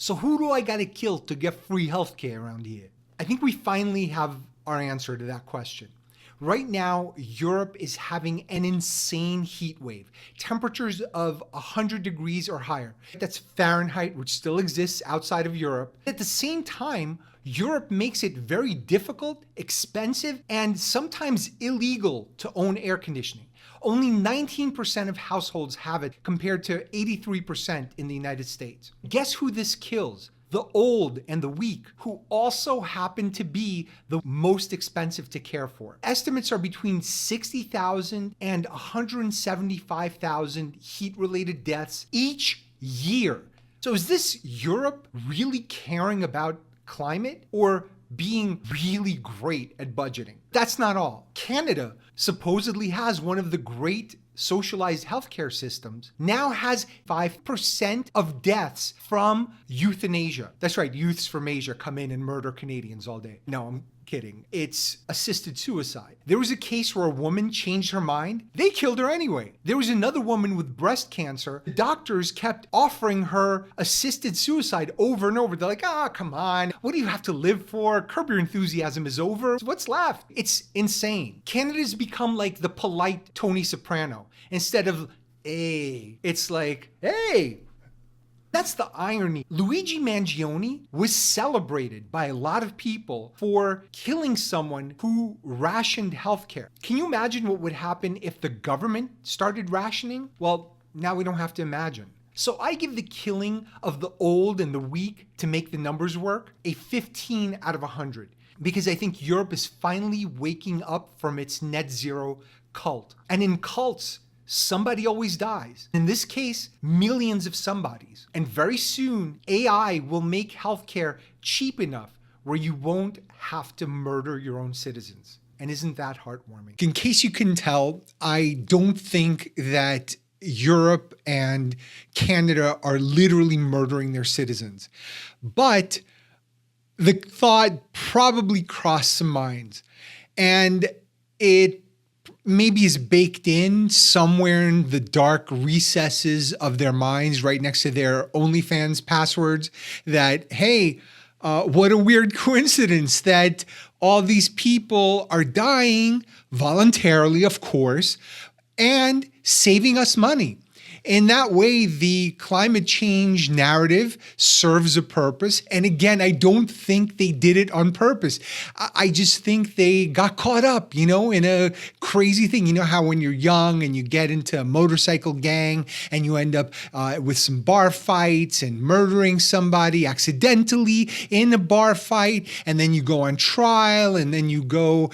So who do I gotta kill to get free healthcare around here? I think we finally have our answer to that question. Right now, Europe is having an insane heat wave. Temperatures of 100 degrees or higher. That's Fahrenheit, which still exists outside of Europe. At the same time, Europe makes it very difficult, expensive, and sometimes illegal to own air conditioning. Only 19% of households have it compared to 83% in the United States. Guess who this kills? The old and the weak, who also happen to be the most expensive to care for. Estimates are between 60,000 and 175,000 heat-related deaths each year. So is this Europe really caring about climate or being really great at budgeting? That's not all. Canada supposedly has one of the great socialized healthcare systems, now has 5% of deaths from euthanasia. That's right, youths from Asia come in and murder Canadians all day. No, I'm kidding. It's assisted suicide. There was a case where a woman changed her mind. They killed her anyway. There was another woman with breast cancer. The doctors kept offering her assisted suicide over and over. They're like, come on. What do you have to live for? Curb Your Enthusiasm is over. What's left? It's insane. Canada's become like the polite Tony Soprano. Instead of, hey, it's like, hey. That's the irony. Luigi Mangione was celebrated by a lot of people for killing someone who rationed healthcare. Can you imagine what would happen if the government started rationing? Well, now we don't have to imagine. So I give the killing of the old and the weak, to make the numbers work, a 15 out of 100. Because I think Europe is finally waking up from its net zero cult. And in cults, somebody always dies. In this case, millions of somebodies. And very soon, AI will make healthcare cheap enough where you won't have to murder your own citizens. And isn't that heartwarming? In case you couldn't tell, I don't think that Europe and Canada are literally murdering their citizens. But the thought probably crossed some minds. And it maybe is baked in somewhere in the dark recesses of their minds, right next to their OnlyFans passwords, that, hey, what a weird coincidence that all these people are dying voluntarily, of course, and saving us money. In that way, the climate change narrative serves a purpose. And again, I don't think they did it on purpose. I just think they got caught up, in a crazy thing. You know how when you're young and you get into a motorcycle gang and you end up with some bar fights and murdering somebody accidentally in a bar fight, and then you go on trial, and then you go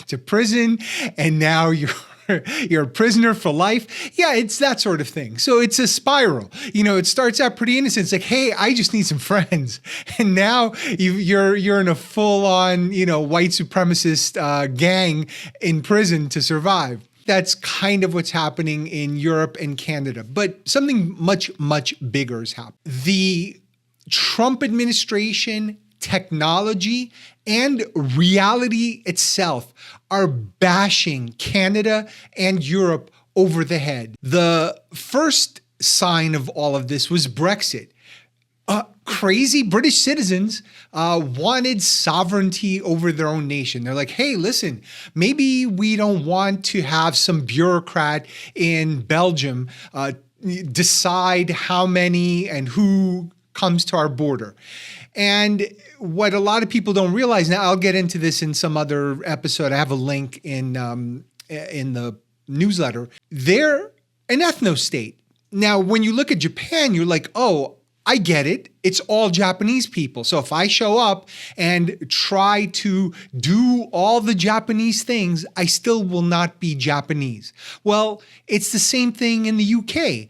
to prison, and now you're a prisoner for life. Yeah, it's that sort of thing. So it's a spiral. It starts out pretty innocent. It's like, hey, I just need some friends. And now you're in a full-on, white supremacist gang in prison to survive. That's kind of what's happening in Europe and Canada. But something much, much bigger is happening. The Trump administration, technology, and reality itself are bashing Canada and Europe over the head. The first sign of all of this was Brexit. Crazy British citizens wanted sovereignty over their own nation. They're like, hey, listen, maybe we don't want to have some bureaucrat in Belgium decide how many and who comes to our border. And what a lot of people don't realize, now I'll get into this in some other episode. I have a link in the newsletter. They're an ethno-state. Now, when you look at Japan, you're like, oh, I get it. It's all Japanese people. So if I show up and try to do all the Japanese things, I still will not be Japanese. Well, it's the same thing in the UK.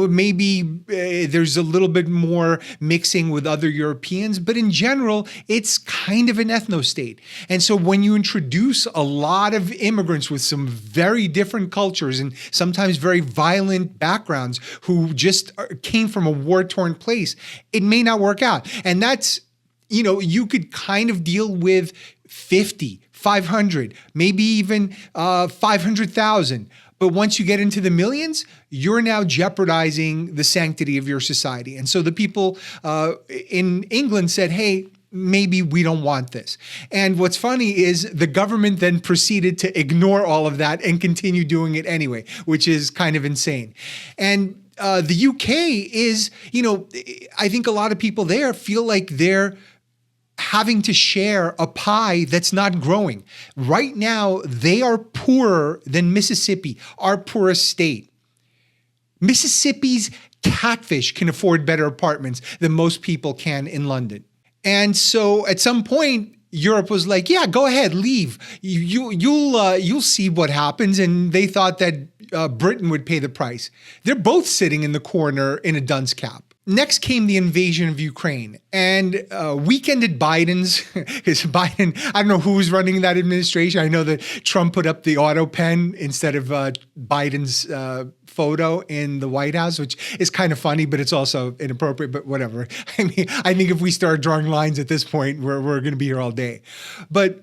Maybe there's a little bit more mixing with other Europeans, but in general, it's kind of an ethno-state. And so when you introduce a lot of immigrants with some very different cultures and sometimes very violent backgrounds who just came from a war-torn place, it may not work out. And that's, you could kind of deal with 50, 500, maybe even 500,000. But once you get into the millions, you're now jeopardizing the sanctity of your society. And so the people in England said, hey, maybe we don't want this. And what's funny is the government then proceeded to ignore all of that and continue doing it anyway, which is kind of insane. And the UK is, I think a lot of people there feel like they're having to share a pie that's not growing. Right now, they are poorer than Mississippi, our poorest state. Mississippi's catfish can afford better apartments than most people can in London. And so at some point, Europe was like, yeah, go ahead, leave. You'll see what happens. And they thought that Britain would pay the price. They're both sitting in the corner in a dunce cap. Next came the invasion of Ukraine, and weekended Biden's, because Biden, I don't know who was running that administration. I know that Trump put up the auto pen instead of Biden's photo in the White House, which is kind of funny, but it's also inappropriate, but whatever. I mean, I think if we start drawing lines at this point, we're going to be here all day. But,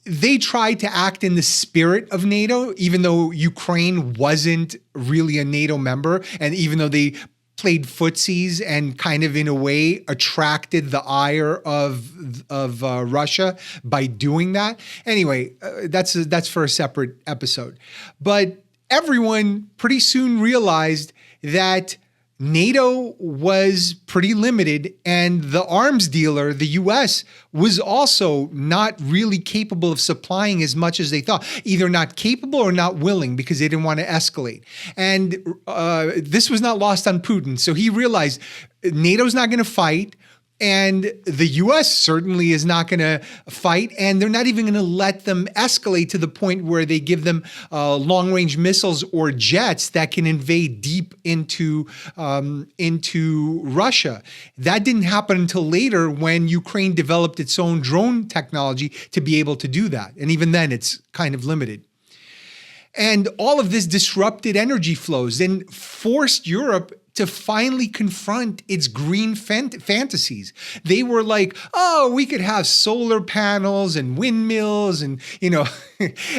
they tried to act in the spirit of NATO, even though Ukraine wasn't really a NATO member, and even though they played footsies and kind of in a way attracted the ire of Russia by doing that. Anyway, that's for a separate episode. But everyone pretty soon realized that NATO was pretty limited, and the arms dealer, the US, was also not really capable of supplying as much as they thought, either not capable or not willing, because they didn't want to escalate. And this was not lost on Putin. So he realized NATO's not going to fight, and the US certainly is not going to fight, and they're not even going to let them escalate to the point where they give them long-range missiles or jets that can invade deep into Russia. That didn't happen until later, when Ukraine developed its own drone technology to be able to do that. And even then, it's kind of limited. And all of this disrupted energy flows and forced Europe to finally confront its green fantasies. They were like, oh, we could have solar panels and windmills and,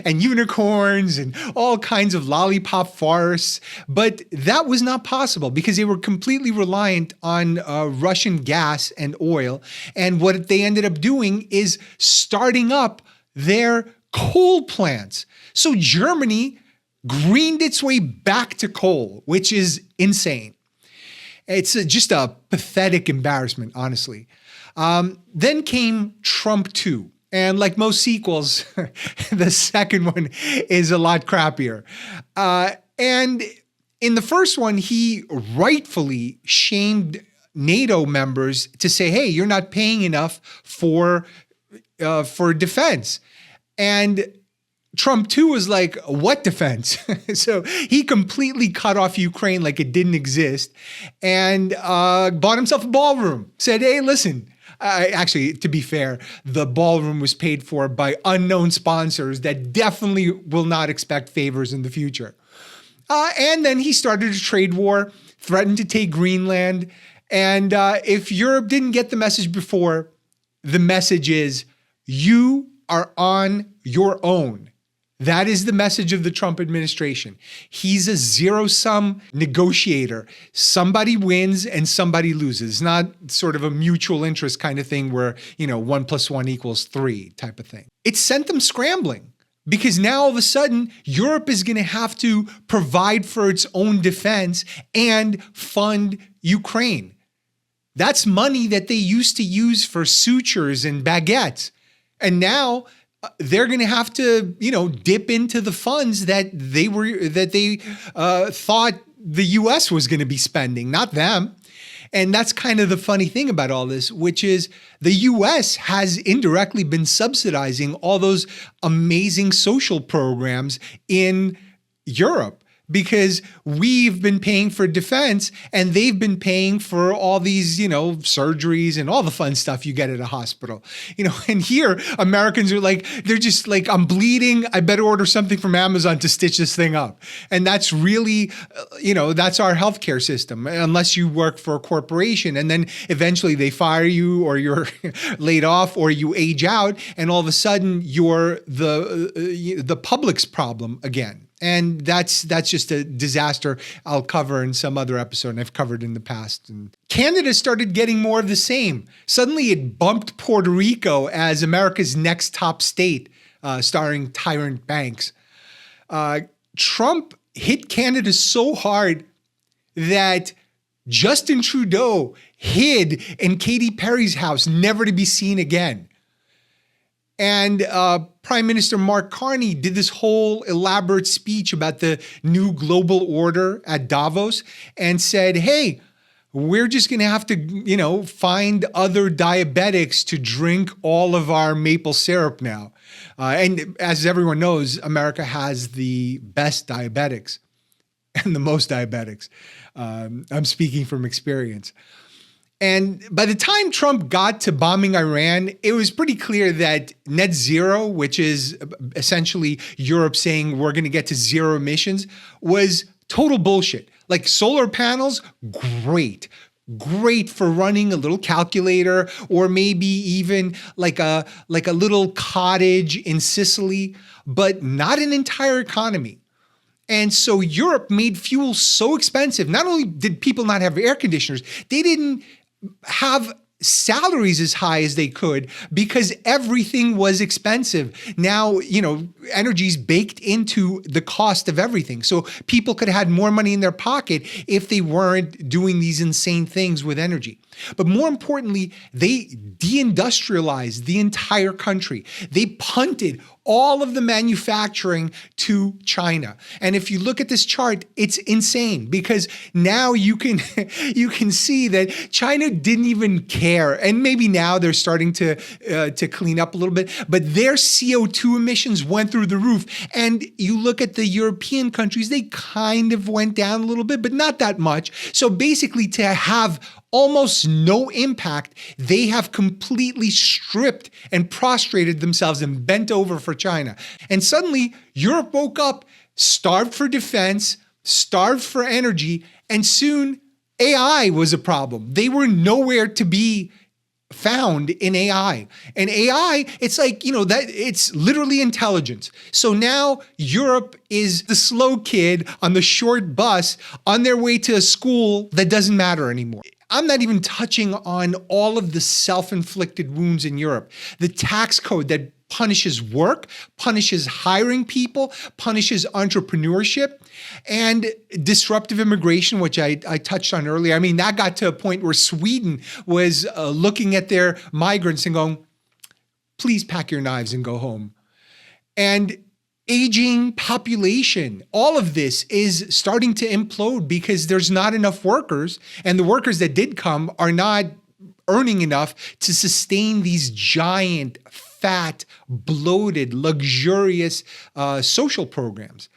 and unicorns and all kinds of lollipop forests. But that was not possible because they were completely reliant on Russian gas and oil. And what they ended up doing is starting up their coal plants. So Germany greened its way back to coal, which is insane. It's just a pathetic embarrassment, honestly. Then came Trump 2. And like most sequels, the second one is a lot crappier. And in the first one, he rightfully shamed NATO members to say, hey, you're not paying enough for defense. And Trump 2 was like, what defense? So he completely cut off Ukraine like it didn't exist and bought himself a ballroom. Said, hey, listen, actually, to be fair, the ballroom was paid for by unknown sponsors that definitely will not expect favors in the future. And then he started a trade war, threatened to take Greenland. And if Europe didn't get the message before, the message is, you are on your own. That is the message of the Trump administration. He's a zero-sum negotiator. Somebody wins and somebody loses. It's not sort of a mutual interest kind of thing where, 1 + 1 = 3 type of thing. It sent them scrambling because now all of a sudden, Europe is going to have to provide for its own defense and fund Ukraine. That's money that they used to use for sutures and baguettes. And now they're going to have to, dip into the funds that they thought the U.S. was going to be spending, not them. And that's kind of the funny thing about all this, which is the U.S. has indirectly been subsidizing all those amazing social programs in Europe because we've been paying for defense and they've been paying for all these, surgeries and all the fun stuff you get at a hospital. And here Americans are like, they're just like, I'm bleeding. I better order something from Amazon to stitch this thing up. And that's really, that's our healthcare system, unless you work for a corporation and then eventually they fire you or you're laid off or you age out and all of a sudden you're the public's problem again. And that's just a disaster I'll cover in some other episode, and I've covered in the past. And Canada started getting more of the same. Suddenly it bumped Puerto Rico as America's next top state, starring Tyrant Banks. Trump hit Canada so hard that Justin Trudeau hid in Katy Perry's house, never to be seen again. And Prime Minister Mark Carney did this whole elaborate speech about the new global order at Davos and said, hey, we're just going to have to, find other diabetics to drink all of our maple syrup now. And as everyone knows, America has the best diabetics and the most diabetics. I'm speaking from experience. And by the time Trump got to bombing Iran, it was pretty clear that net zero, which is essentially Europe saying we're going to get to zero emissions, was total bullshit. Like solar panels, great for running a little calculator or maybe even like a little cottage in Sicily, but not an entire economy. And so Europe made fuel so expensive. Not only did people not have air conditioners, they didn't have salaries as high as they could because everything was expensive. Now, energy's baked into the cost of everything. So people could have had more money in their pocket if they weren't doing these insane things with energy. But more importantly, they deindustrialized the entire country. They punted all of the manufacturing to China. And if you look at this chart, it's insane because now you can see that China didn't even care. And maybe now they're starting to clean up a little bit, but their CO2 emissions went through the roof. And you look at the European countries, they kind of went down a little bit, but not that much. So basically to have almost no impact, they have completely stripped and prostrated themselves and bent over for China. And suddenly Europe woke up, starved for defense, starved for energy, and soon AI was a problem. They were nowhere to be found in AI. And AI, it's like, that it's literally intelligence. So now Europe is the slow kid on the short bus on their way to a school that doesn't matter anymore. I'm not even touching on all of the self-inflicted wounds in Europe. The tax code that punishes work, punishes hiring people, punishes entrepreneurship, and disruptive immigration, which I touched on earlier. I mean, that got to a point where Sweden was looking at their migrants and going, please pack your knives and go home. And aging population, all of this is starting to implode because there's not enough workers, and the workers that did come are not earning enough to sustain these giant, fat, bloated, luxurious social programs.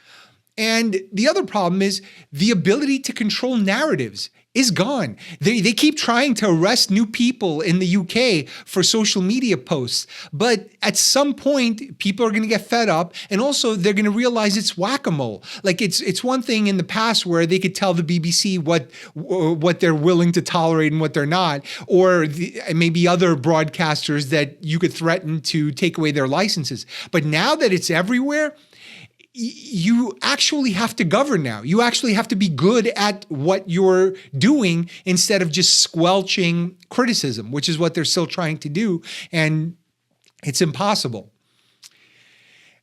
And the other problem is the ability to control narratives is gone. They keep trying to arrest new people in the UK for social media posts. But at some point, people are going to get fed up. And also, they're going to realize it's whack-a-mole. Like it's one thing in the past where they could tell the BBC what they're willing to tolerate and what they're not. Or maybe other broadcasters that you could threaten to take away their licenses. But now that it's everywhere, you actually have to govern now. You actually have to be good at what you're doing instead of just squelching criticism, which is what they're still trying to do. And it's impossible.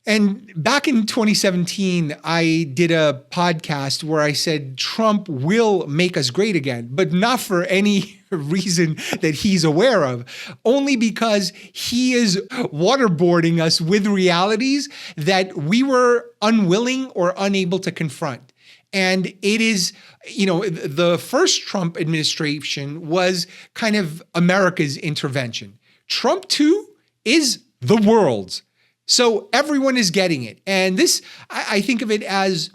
And back in 2017, I did a podcast where I said Trump will make us great again, but not for any reason that he's aware of, only because he is waterboarding us with realities that we were unwilling or unable to confront. And it is, the first Trump administration was kind of America's intervention. Trump 2 is the world's. So everyone is getting it. And this, I think of it as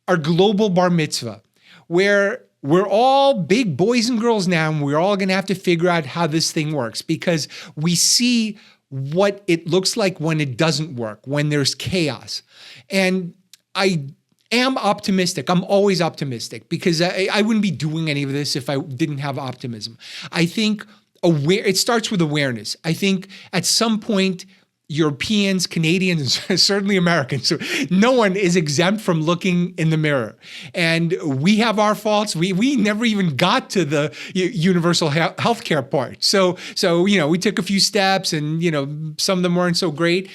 our global bar mitzvah, where we're all big boys and girls now, and we're all going to have to figure out how this thing works, because we see what it looks like when it doesn't work, when there's chaos. And I am optimistic. I'm always optimistic, because I wouldn't be doing any of this if I didn't have optimism. I think it starts with awareness. I think at some point, Europeans, Canadians, certainly Americans, no one is exempt from looking in the mirror. And we have our faults. We never even got to the universal healthcare part. So we took a few steps, and some of them weren't so great.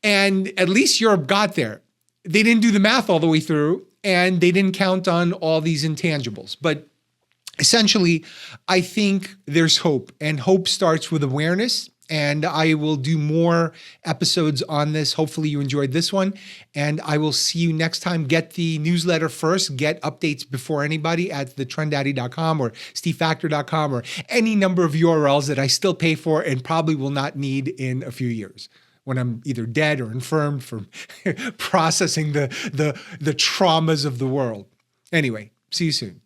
And at least Europe got there. They didn't do the math all the way through, and they didn't count on all these intangibles. But essentially, I think there's hope, and hope starts with awareness. And I will do more episodes on this. Hopefully you enjoyed this one. And I will see you next time. Get the newsletter first. Get updates before anybody at the Trendaddy.com or stevefaktor.com or any number of URLs that I still pay for and probably will not need in a few years, when I'm either dead or infirmed from processing the traumas of the world. Anyway, see you soon.